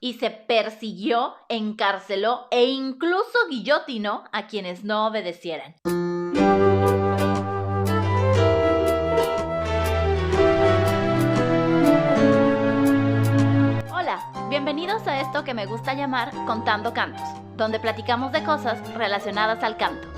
y se persiguió, encarceló e incluso guillotinó a quienes no obedecieran. Hola, bienvenidos a esto que me gusta llamar Contando Cantos, donde platicamos de cosas relacionadas al canto.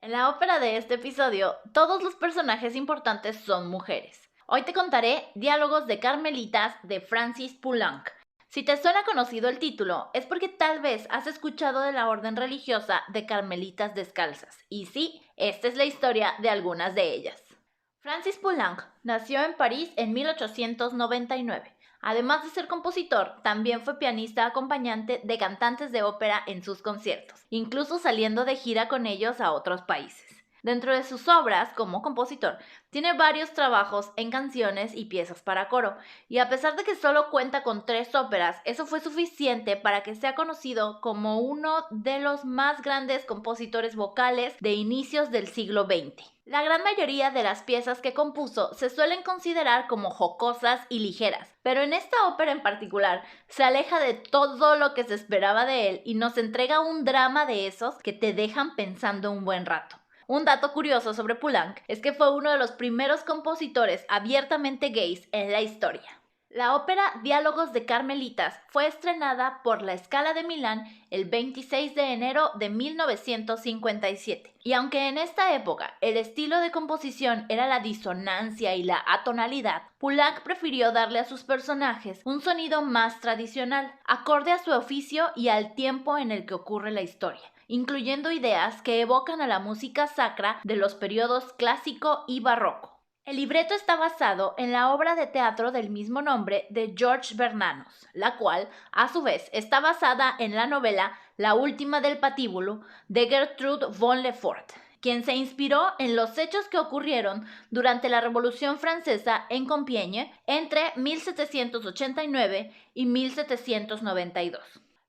En la ópera de este episodio, todos los personajes importantes son mujeres. Hoy te contaré Diálogos de Carmelitas de Francis Poulenc. Si te suena conocido el título, es porque tal vez has escuchado de la orden religiosa de Carmelitas Descalzas. Y sí, esta es la historia de algunas de ellas. Francis Poulenc nació en París en 1899. Además de ser compositor, también fue pianista acompañante de cantantes de ópera en sus conciertos, incluso saliendo de gira con ellos a otros países. Dentro de sus obras como compositor, tiene varios trabajos en canciones y piezas para coro, y a pesar de que solo cuenta con 3 óperas, eso fue suficiente para que sea conocido como uno de los más grandes compositores vocales de inicios del siglo XX. La gran mayoría de las piezas que compuso se suelen considerar como jocosas y ligeras, pero en esta ópera en particular se aleja de todo lo que se esperaba de él y nos entrega un drama de esos que te dejan pensando un buen rato. Un dato curioso sobre Poulenc es que fue uno de los primeros compositores abiertamente gays en la historia. La ópera Diálogos de Carmelitas fue estrenada por la Scala de Milán el 26 de enero de 1957. Y aunque en esta época el estilo de composición era la disonancia y la atonalidad, Poulenc prefirió darle a sus personajes un sonido más tradicional, acorde a su oficio y al tiempo en el que ocurre la historia, incluyendo ideas que evocan a la música sacra de los periodos clásico y barroco. El libreto está basado en la obra de teatro del mismo nombre de Georges Bernanos, la cual, a su vez, está basada en la novela La última del patíbulo de Gertrude von Le Fort, quien se inspiró en los hechos que ocurrieron durante la Revolución Francesa en Compiègne entre 1789 y 1792.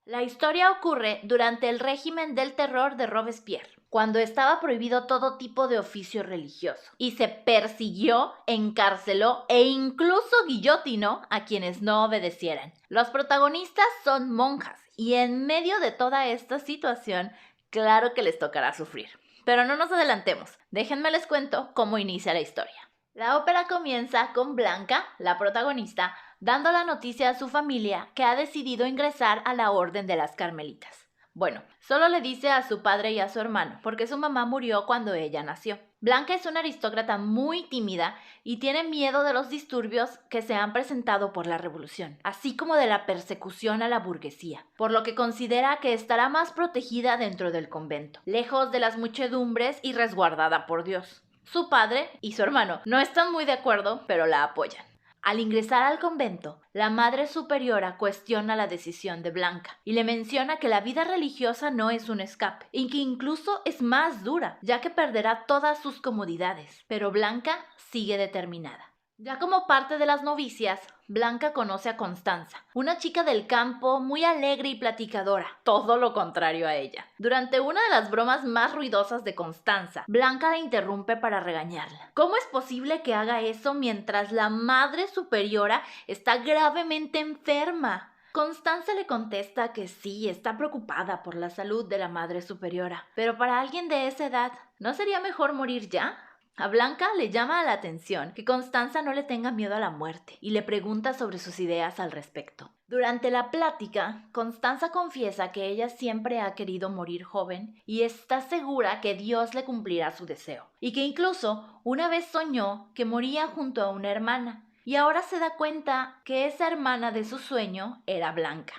La historia ocurre durante el régimen del terror de Robespierre, cuando estaba prohibido todo tipo de oficio religioso, y se persiguió, encarceló e incluso guillotinó a quienes no obedecieran. Los protagonistas son monjas, y en medio de toda esta situación, claro que les tocará sufrir. Pero no nos adelantemos, déjenme les cuento cómo inicia la historia. La ópera comienza con Blanca, la protagonista, dando la noticia a su familia que ha decidido ingresar a la Orden de las Carmelitas. Bueno, solo le dice a su padre y a su hermano, porque su mamá murió cuando ella nació. Blanca es una aristócrata muy tímida y tiene miedo de los disturbios que se han presentado por la revolución, así como de la persecución a la burguesía, por lo que considera que estará más protegida dentro del convento, lejos de las muchedumbres y resguardada por Dios. Su padre y su hermano no están muy de acuerdo, pero la apoyan. Al ingresar al convento, la Madre Superiora cuestiona la decisión de Blanca y le menciona que la vida religiosa no es un escape y que incluso es más dura, ya que perderá todas sus comodidades. Pero Blanca sigue determinada. Ya como parte de las novicias, Blanca conoce a Constanza, una chica del campo muy alegre y platicadora, todo lo contrario a ella. Durante una de las bromas más ruidosas de Constanza, Blanca la interrumpe para regañarla. ¿Cómo es posible que haga eso mientras la Madre Superiora está gravemente enferma? Constanza le contesta que sí, está preocupada por la salud de la Madre Superiora, pero para alguien de esa edad, ¿no sería mejor morir ya? A Blanca le llama la atención que Constanza no le tenga miedo a la muerte y le pregunta sobre sus ideas al respecto. Durante la plática, Constanza confiesa que ella siempre ha querido morir joven y está segura que Dios le cumplirá su deseo, y que incluso una vez soñó que moría junto a una hermana, y ahora se da cuenta que esa hermana de su sueño era Blanca.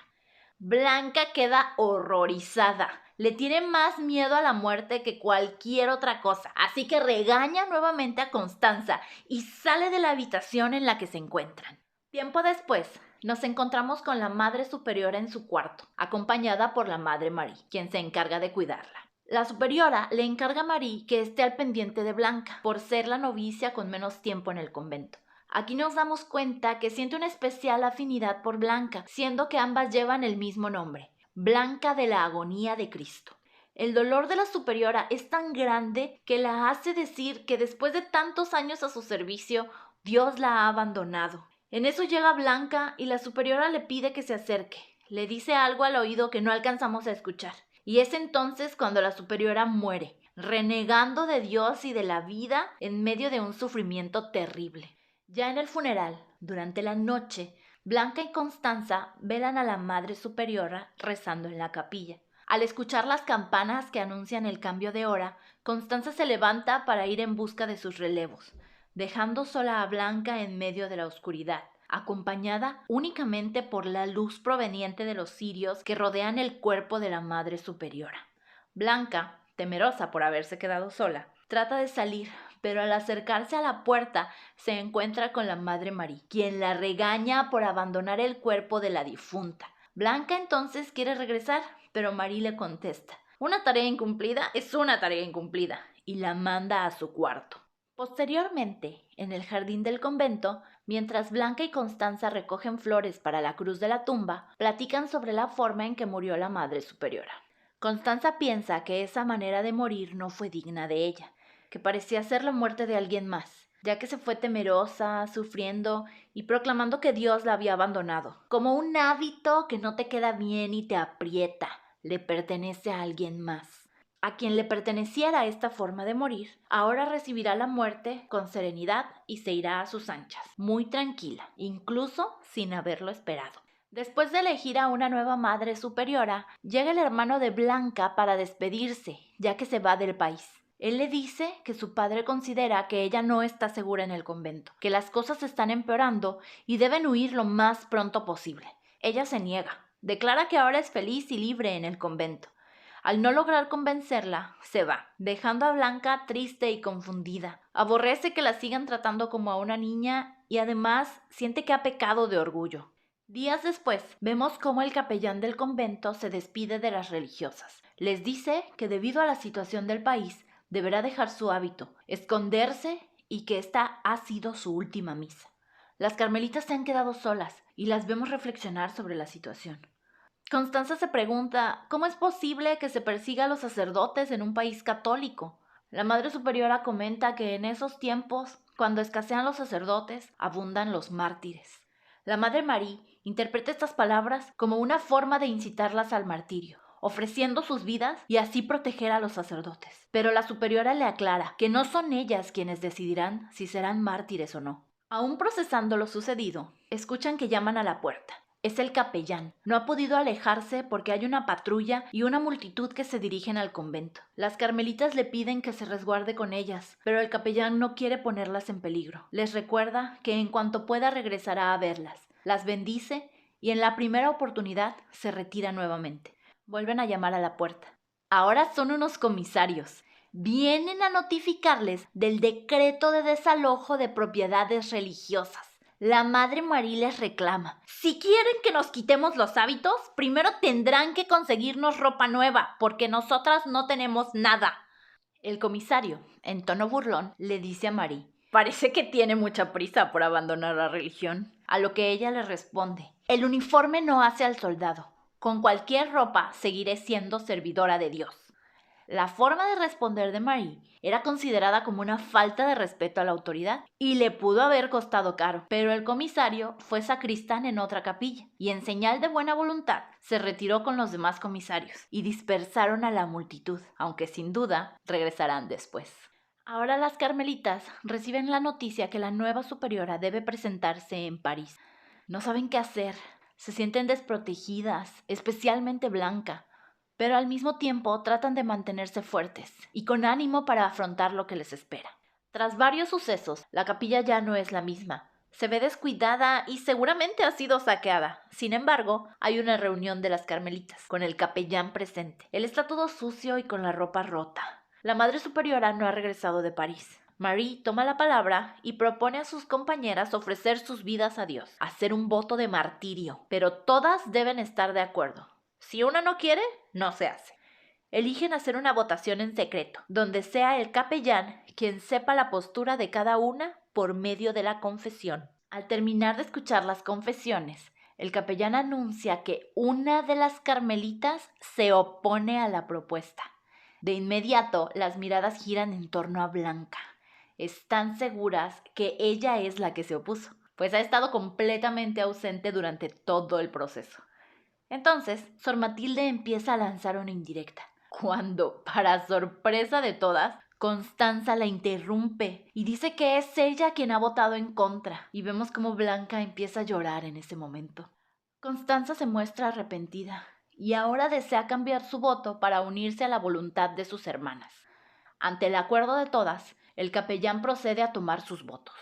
Blanca queda horrorizada. Le tiene más miedo a la muerte que cualquier otra cosa, así que regaña nuevamente a Constanza y sale de la habitación en la que se encuentran. Tiempo después, nos encontramos con la Madre Superiora en su cuarto, acompañada por la Madre Marie, quien se encarga de cuidarla. La superiora le encarga a Marie que esté al pendiente de Blanca, por ser la novicia con menos tiempo en el convento. Aquí nos damos cuenta que siente una especial afinidad por Blanca, siendo que ambas llevan el mismo nombre, Blanca de la Agonía de Cristo. El dolor de la superiora es tan grande que la hace decir que después de tantos años a su servicio, Dios la ha abandonado. En eso llega Blanca y la superiora le pide que se acerque. Le dice algo al oído que no alcanzamos a escuchar. Y es entonces cuando la superiora muere, renegando de Dios y de la vida en medio de un sufrimiento terrible. Ya en el funeral, durante la noche, Blanca y Constanza velan a la Madre Superiora rezando en la capilla. Al escuchar las campanas que anuncian el cambio de hora, Constanza se levanta para ir en busca de sus relevos, dejando sola a Blanca en medio de la oscuridad, acompañada únicamente por la luz proveniente de los cirios que rodean el cuerpo de la Madre Superiora. Blanca, temerosa por haberse quedado sola, trata de salir, pero al acercarse a la puerta se encuentra con la Madre María, quien la regaña por abandonar el cuerpo de la difunta. Blanca entonces quiere regresar, pero María le contesta: una tarea incumplida es una tarea incumplida, y la manda a su cuarto. Posteriormente, en el jardín del convento, mientras Blanca y Constanza recogen flores para la cruz de la tumba, platican sobre la forma en que murió la Madre Superiora. Constanza piensa que esa manera de morir no fue digna de ella, que parecía ser la muerte de alguien más, ya que se fue temerosa, sufriendo y proclamando que Dios la había abandonado. Como un hábito que no te queda bien y te aprieta, le pertenece a alguien más. A quien le perteneciera esta forma de morir, ahora recibirá la muerte con serenidad y se irá a sus anchas, muy tranquila, incluso sin haberlo esperado. Después de elegir a una nueva Madre Superiora, llega el hermano de Blanca para despedirse, ya que se va del país. Él le dice que su padre considera que ella no está segura en el convento, que las cosas están empeorando y deben huir lo más pronto posible. Ella se niega, declara que ahora es feliz y libre en el convento. Al no lograr convencerla, se va, dejando a Blanca triste y confundida. Aborrece que la sigan tratando como a una niña y además siente que ha pecado de orgullo. Días después, vemos cómo el capellán del convento se despide de las religiosas. Les dice que debido a la situación del país, deberá dejar su hábito, esconderse y que esta ha sido su última misa. Las carmelitas se han quedado solas y las vemos reflexionar sobre la situación. Constanza se pregunta cómo es posible que se persiga a los sacerdotes en un país católico. La Madre Superiora comenta que en esos tiempos, cuando escasean los sacerdotes, abundan los mártires. La Madre María interpreta estas palabras como una forma de incitarlas al martirio, ofreciendo sus vidas y así proteger a los sacerdotes. Pero la Superiora le aclara que no son ellas quienes decidirán si serán mártires o no. Aún procesando lo sucedido, escuchan que llaman a la puerta. Es el capellán. No ha podido alejarse porque hay una patrulla y una multitud que se dirigen al convento. Las carmelitas le piden que se resguarde con ellas, pero el capellán no quiere ponerlas en peligro. Les recuerda que en cuanto pueda regresará a verlas. Las bendice y en la primera oportunidad se retira nuevamente. Vuelven a llamar a la puerta. Ahora son unos comisarios. Vienen a notificarles del decreto de desalojo de propiedades religiosas. La Madre María les reclama: si quieren que nos quitemos los hábitos, primero tendrán que conseguirnos ropa nueva, porque nosotras no tenemos nada. El comisario, en tono burlón, le dice a María: parece que tiene mucha prisa por abandonar la religión. A lo que ella le responde: el uniforme no hace al soldado. Con cualquier ropa seguiré siendo servidora de Dios. La forma de responder de Marie era considerada como una falta de respeto a la autoridad y le pudo haber costado caro, pero el comisario fue sacristán en otra capilla y en señal de buena voluntad se retiró con los demás comisarios y dispersaron a la multitud, aunque sin duda regresarán después. Ahora las carmelitas reciben la noticia que la nueva superiora debe presentarse en París. No saben qué hacer, se sienten desprotegidas, especialmente Blanca, pero al mismo tiempo tratan de mantenerse fuertes y con ánimo para afrontar lo que les espera. Tras varios sucesos, la capilla ya no es la misma. Se ve descuidada y seguramente ha sido saqueada. Sin embargo, hay una reunión de las carmelitas, con el capellán presente. Él está todo sucio y con la ropa rota. La Madre Superiora no ha regresado de París. Marie toma la palabra y propone a sus compañeras ofrecer sus vidas a Dios, hacer un voto de martirio, pero todas deben estar de acuerdo. Si una no quiere, no se hace. Eligen hacer una votación en secreto, donde sea el capellán quien sepa la postura de cada una por medio de la confesión. Al terminar de escuchar las confesiones, el capellán anuncia que una de las carmelitas se opone a la propuesta. De inmediato, las miradas giran en torno a Blanca. Están seguras que ella es la que se opuso, pues ha estado completamente ausente durante todo el proceso. Entonces, Sor Matilde empieza a lanzar una indirecta, cuando, para sorpresa de todas, Constanza la interrumpe y dice que es ella quien ha votado en contra, y vemos cómo Blanca empieza a llorar en ese momento. Constanza se muestra arrepentida y ahora desea cambiar su voto para unirse a la voluntad de sus hermanas. Ante el acuerdo de todas, el capellán procede a tomar sus votos.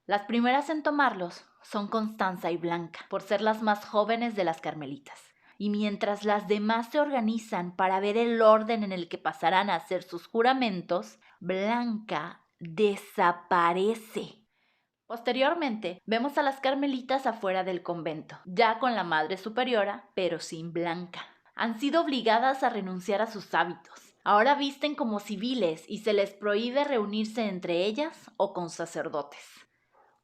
Las primeras en tomarlos son Constanza y Blanca, por ser las más jóvenes de las carmelitas. Y mientras las demás se organizan para ver el orden en el que pasarán a hacer sus juramentos, Blanca desaparece. Posteriormente, vemos a las carmelitas afuera del convento, ya con la Madre Superiora, pero sin Blanca. Han sido obligadas a renunciar a sus hábitos. Ahora visten como civiles y se les prohíbe reunirse entre ellas o con sacerdotes.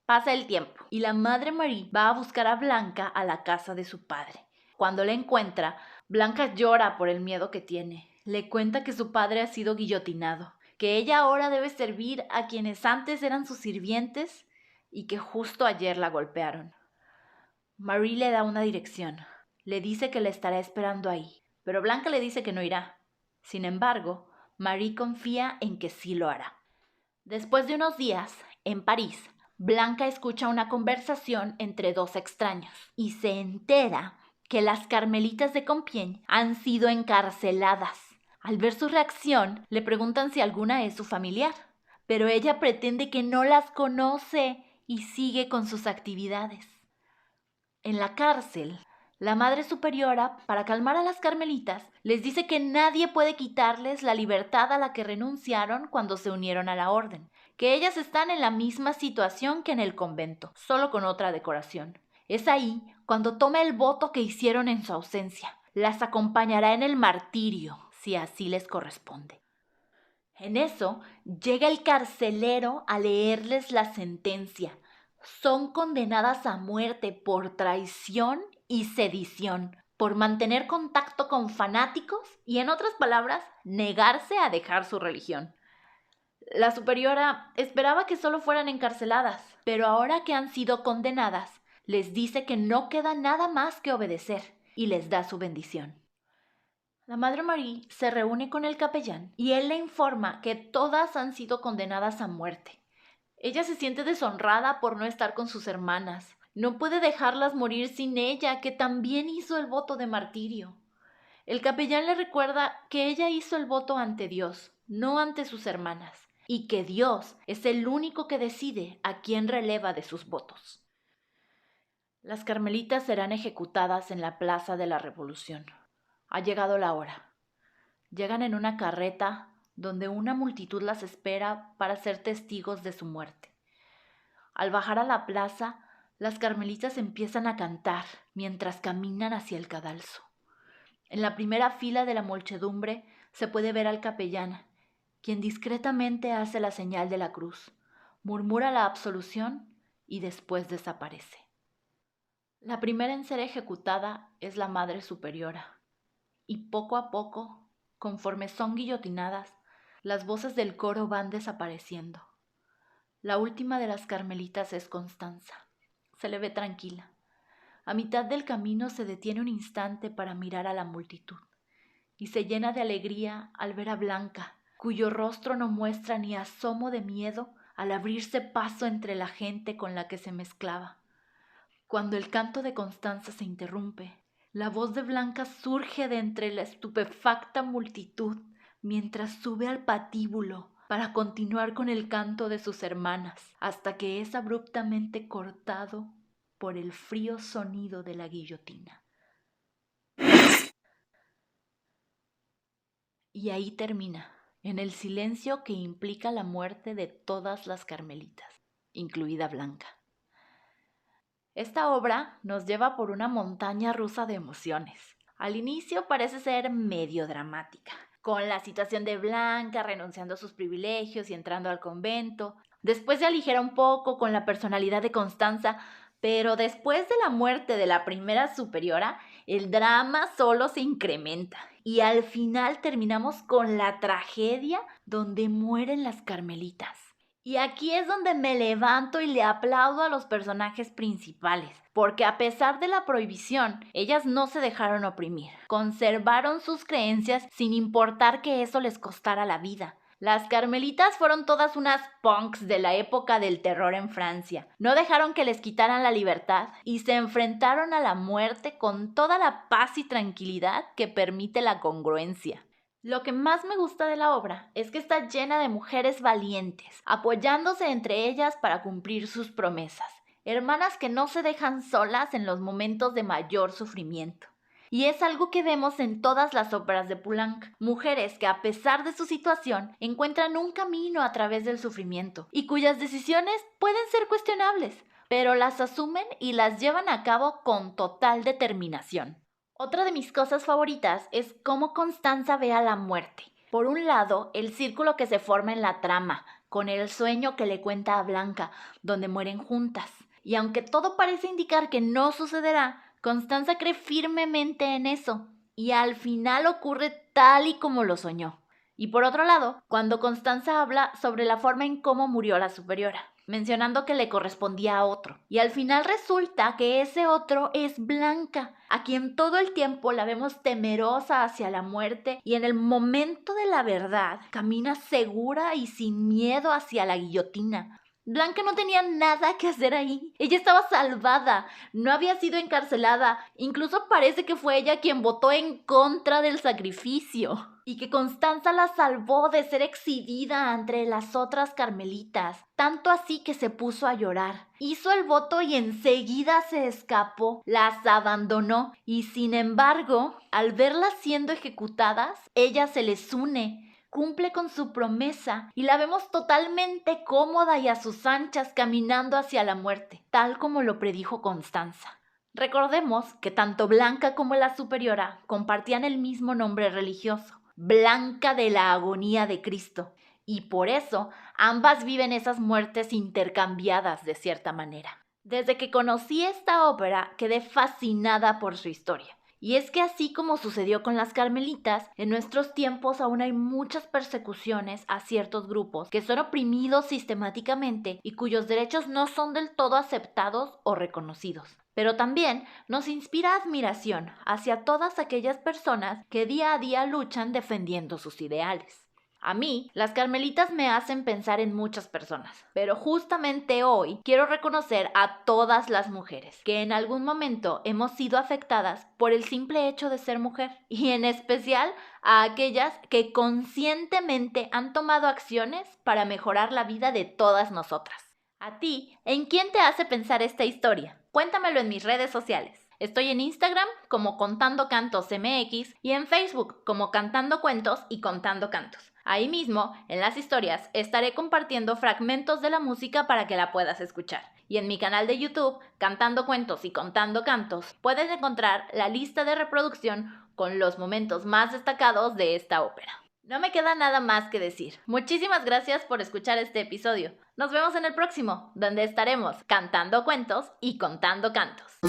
Pasa el tiempo y la Madre María va a buscar a Blanca a la casa de su padre. Cuando la encuentra, Blanca llora por el miedo que tiene. Le cuenta que su padre ha sido guillotinado, que ella ahora debe servir a quienes antes eran sus sirvientes y que justo ayer la golpearon. Marie le da una dirección. Le dice que la estará esperando ahí, pero Blanca le dice que no irá. Sin embargo, Marie confía en que sí lo hará. Después de unos días, en París, Blanca escucha una conversación entre dos extraños y se entera que las carmelitas de Compiègne han sido encarceladas. Al ver su reacción, le preguntan si alguna es su familiar, pero ella pretende que no las conoce y sigue con sus actividades. En la cárcel, la Madre Superiora, para calmar a las carmelitas, les dice que nadie puede quitarles la libertad a la que renunciaron cuando se unieron a la orden, que ellas están en la misma situación que en el convento, solo con otra decoración. Es ahí cuando toma el voto que hicieron en su ausencia. Las acompañará en el martirio, si así les corresponde. En eso, llega el carcelero a leerles la sentencia. Son condenadas a muerte por traición y sedición, por mantener contacto con fanáticos y, en otras palabras, negarse a dejar su religión. La superiora esperaba que solo fueran encarceladas, pero ahora que han sido condenadas, les dice que no queda nada más que obedecer y les da su bendición. La Madre María se reúne con el capellán y él le informa que todas han sido condenadas a muerte. Ella se siente deshonrada por no estar con sus hermanas. No puede dejarlas morir sin ella, que también hizo el voto de martirio. El capellán le recuerda que ella hizo el voto ante Dios, no ante sus hermanas, y que Dios es el único que decide a quién releva de sus votos. Las carmelitas serán ejecutadas en la Plaza de la Revolución. Ha llegado la hora. Llegan en una carreta donde una multitud las espera para ser testigos de su muerte. Al bajar a la plaza, las carmelitas empiezan a cantar mientras caminan hacia el cadalso. En la primera fila de la muchedumbre se puede ver al capellán, quien discretamente hace la señal de la cruz, murmura la absolución y después desaparece. La primera en ser ejecutada es la Madre Superiora, y poco a poco, conforme son guillotinadas, las voces del coro van desapareciendo. La última de las carmelitas es Constanza. Se le ve tranquila. A mitad del camino se detiene un instante para mirar a la multitud y se llena de alegría al ver a Blanca, cuyo rostro no muestra ni asomo de miedo al abrirse paso entre la gente con la que se mezclaba. Cuando el canto de Constanza se interrumpe, la voz de Blanca surge de entre la estupefacta multitud mientras sube al patíbulo para continuar con el canto de sus hermanas, hasta que es abruptamente cortado por el frío sonido de la guillotina. Y ahí termina, en el silencio que implica la muerte de todas las carmelitas, incluida Blanca. Esta obra nos lleva por una montaña rusa de emociones. Al inicio parece ser medio dramática, con la situación de Blanca renunciando a sus privilegios y entrando al convento. Después se aligera un poco con la personalidad de Constanza, pero después de la muerte de la primera superiora, el drama solo se incrementa y al final terminamos con la tragedia donde mueren las carmelitas. Y aquí es donde me levanto y le aplaudo a los personajes principales, porque a pesar de la prohibición, ellas no se dejaron oprimir, conservaron sus creencias sin importar que eso les costara la vida. Las carmelitas fueron todas unas punks de la época del terror en Francia. No dejaron que les quitaran la libertad y se enfrentaron a la muerte con toda la paz y tranquilidad que permite la congruencia. Lo que más me gusta de la obra es que está llena de mujeres valientes, apoyándose entre ellas para cumplir sus promesas, hermanas que no se dejan solas en los momentos de mayor sufrimiento. Y es algo que vemos en todas las óperas de Poulenc, mujeres que a pesar de su situación encuentran un camino a través del sufrimiento y cuyas decisiones pueden ser cuestionables, pero las asumen y las llevan a cabo con total determinación. Otra de mis cosas favoritas es cómo Constanza ve a la muerte. Por un lado, el círculo que se forma en la trama, con el sueño que le cuenta a Blanca, donde mueren juntas. Y aunque todo parece indicar que no sucederá, Constanza cree firmemente en eso, y al final ocurre tal y como lo soñó. Y por otro lado, cuando Constanza habla sobre la forma en cómo murió la superiora, mencionando que le correspondía a otro. Y al final resulta que ese otro es Blanca, a quien todo el tiempo la vemos temerosa hacia la muerte y en el momento de la verdad camina segura y sin miedo hacia la guillotina. Blanca no tenía nada que hacer ahí. Ella estaba salvada, no había sido encarcelada, incluso parece que fue ella quien votó en contra del sacrificio. Y que Constanza la salvó de ser exhibida entre las otras carmelitas, tanto así que se puso a llorar. Hizo el voto y enseguida se escapó, las abandonó y sin embargo, al verlas siendo ejecutadas, ella se les une. Cumple con su promesa y la vemos totalmente cómoda y a sus anchas caminando hacia la muerte, tal como lo predijo Constanza. Recordemos que tanto Blanca como la superiora compartían el mismo nombre religioso, Blanca de la Agonía de Cristo, y por eso ambas viven esas muertes intercambiadas de cierta manera. Desde que conocí esta ópera quedé fascinada por su historia. Y es que así como sucedió con las carmelitas, en nuestros tiempos aún hay muchas persecuciones a ciertos grupos que son oprimidos sistemáticamente y cuyos derechos no son del todo aceptados o reconocidos. Pero también nos inspira admiración hacia todas aquellas personas que día a día luchan defendiendo sus ideales. A mí, las carmelitas me hacen pensar en muchas personas, pero justamente hoy quiero reconocer a todas las mujeres que en algún momento hemos sido afectadas por el simple hecho de ser mujer, y en especial a aquellas que conscientemente han tomado acciones para mejorar la vida de todas nosotras. ¿A ti, en quién te hace pensar esta historia? Cuéntamelo en mis redes sociales. Estoy en Instagram como Contando Cantos MX y en Facebook como Cantando Cuentos y Contando Cantos. Ahí mismo, en las historias, estaré compartiendo fragmentos de la música para que la puedas escuchar. Y en mi canal de YouTube, Cantando Cuentos y Contando Cantos, puedes encontrar la lista de reproducción con los momentos más destacados de esta ópera. No me queda nada más que decir. Muchísimas gracias por escuchar este episodio. Nos vemos en el próximo, donde estaremos cantando cuentos y contando cantos.